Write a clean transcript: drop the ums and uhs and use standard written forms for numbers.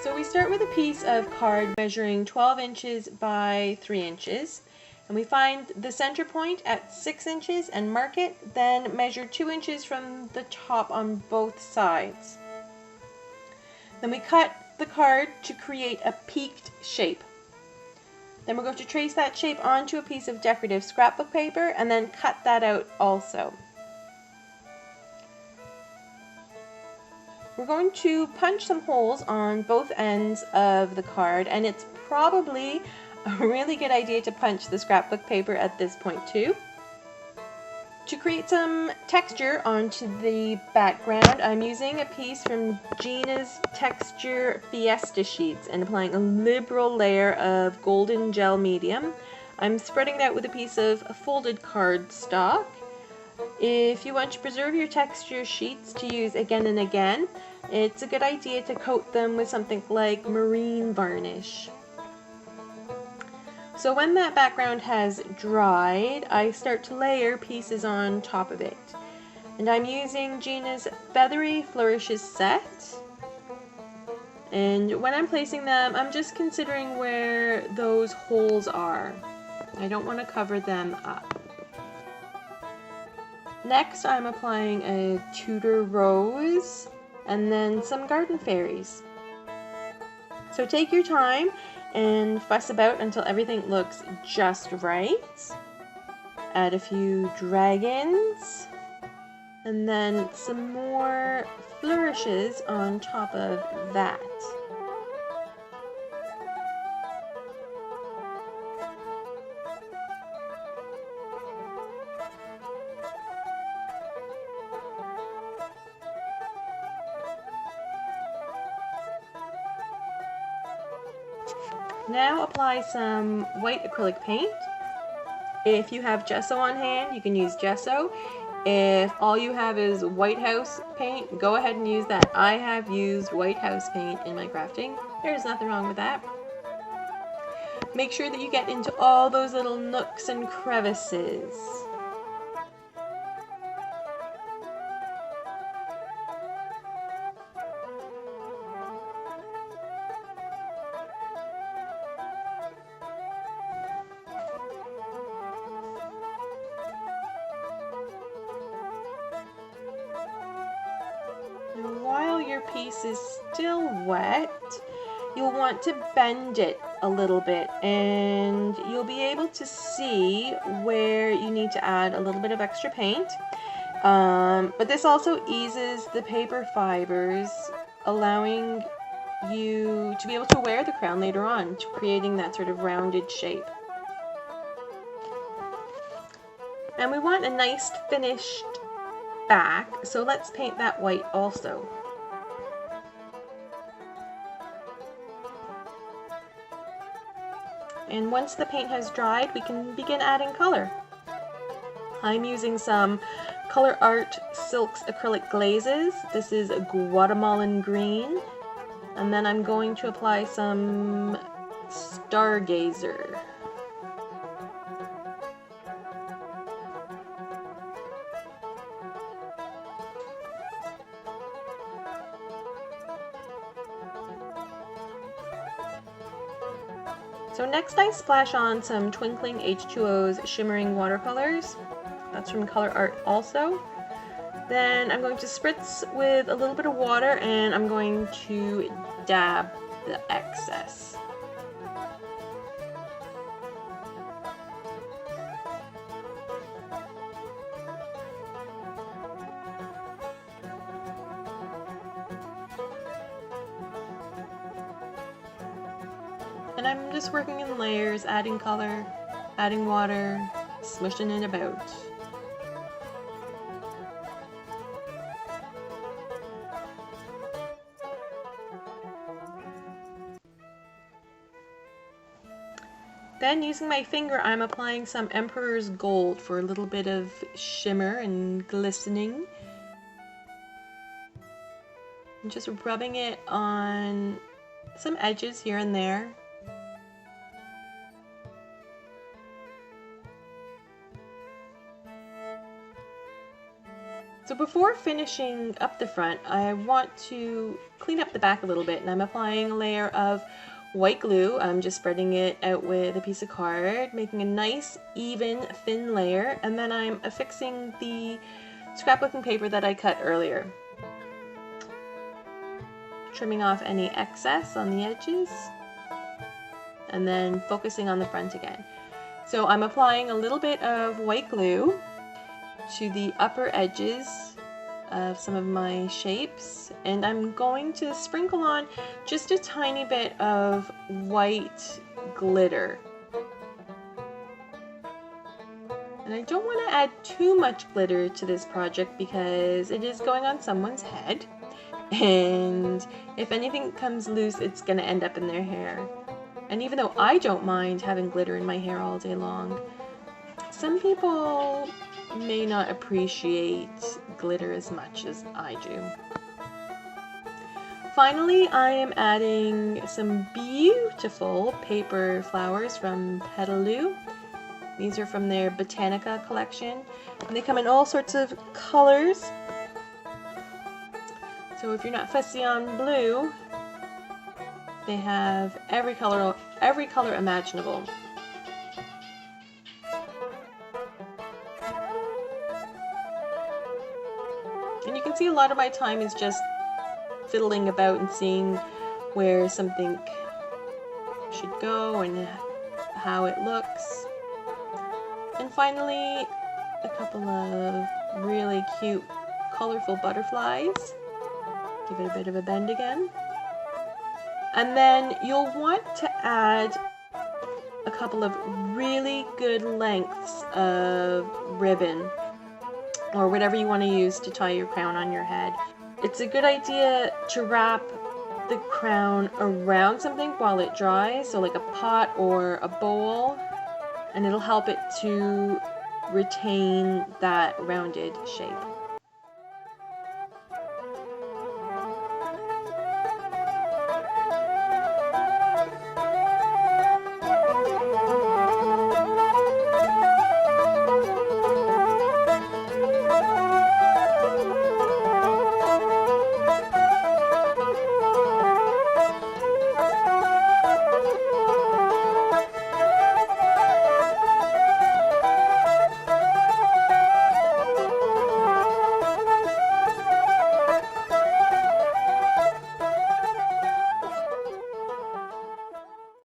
So we start with a piece of card measuring 12 inches by 3 inches. And we find the center point at 6 inches and mark it, then measure 2 inches from the top on both sides. Then we cut the card to create a peaked shape. Then we're going to trace that shape onto a piece of decorative scrapbook paper and then cut that out also. We're going to punch some holes on both ends of the card, and it's probably a really good idea to punch the scrapbook paper at this point too. To create some texture onto the background, I'm using a piece from Gina's Texture Fiesta Sheets and applying a liberal layer of golden gel medium. I'm spreading it out with a piece of folded cardstock. If you want to preserve your texture sheets to use again and again, it's a good idea to coat them with something like marine varnish. So when that background has dried, I start to layer pieces on top of it. And I'm using Gina's Feathery Flourishes set. And when I'm placing them, I'm just considering where those holes are. I don't want to cover them up. Next, I'm applying a Tudor rose and then some garden fairies. So take your time and fuss about until everything looks just right. Add a few dragons and then some more flourishes on top of that. Now apply some white acrylic paint. If you have gesso on hand, you can use gesso. If all you have is White House paint, go ahead and use that. I have used White House paint in my crafting. There's nothing wrong with that. Make sure that you get into all those little nooks and crevices. While your piece is still wet, you'll want to bend it a little bit and you'll be able to see where you need to add a little bit of extra paint. But this also eases the paper fibers, allowing you to be able to wear the crown later on, creating that sort of rounded shape. And we want a nice finished back, so let's paint that white also. And once the paint has dried, we can begin adding color. I'm using some Color Art Silks acrylic glazes. This is a Guatemalan green. And then I'm going to apply some Stargazer. So next I splash on some Twinkling H2O's Shimmering Watercolors. That's from Color Art also. Then I'm going to spritz with a little bit of water and I'm going to dab the excess. And I'm just working in layers, adding color, adding water, smushing it about. Then using my finger, I'm applying some Emperor's Gold for a little bit of shimmer and glistening. I'm just rubbing it on some edges here and there. So before finishing up the front, I want to clean up the back a little bit, and I'm applying a layer of white glue. I'm just spreading it out with a piece of card, making a nice, even, thin layer, and then I'm affixing the scrapbooking paper that I cut earlier. Trimming off any excess on the edges, and then focusing on the front again. So I'm applying a little bit of white glue to the upper edges of some of my shapes, and I'm going to sprinkle on just a tiny bit of white glitter. And I don't want to add too much glitter to this project because it is going on someone's head, and if anything comes loose, it's going to end up in their hair. And even though I don't mind having glitter in my hair all day long, some people may not appreciate glitter as much as I do. Finally, I am adding some beautiful paper flowers from Petaloo. These are from their Botanica collection, and they come in all sorts of colors. So if you're not fussy on blue, they have every color imaginable. And you can see a lot of my time is just fiddling about and seeing where something should go and how it looks. And finally, a couple of really cute, colorful butterflies. Give it a bit of a bend again. And then you'll want to add a couple of really good lengths of ribbon, or whatever you want to use to tie your crown on your head. It's a good idea to wrap the crown around something while it dries, so like a pot or a bowl, and it'll help it to retain that rounded shape.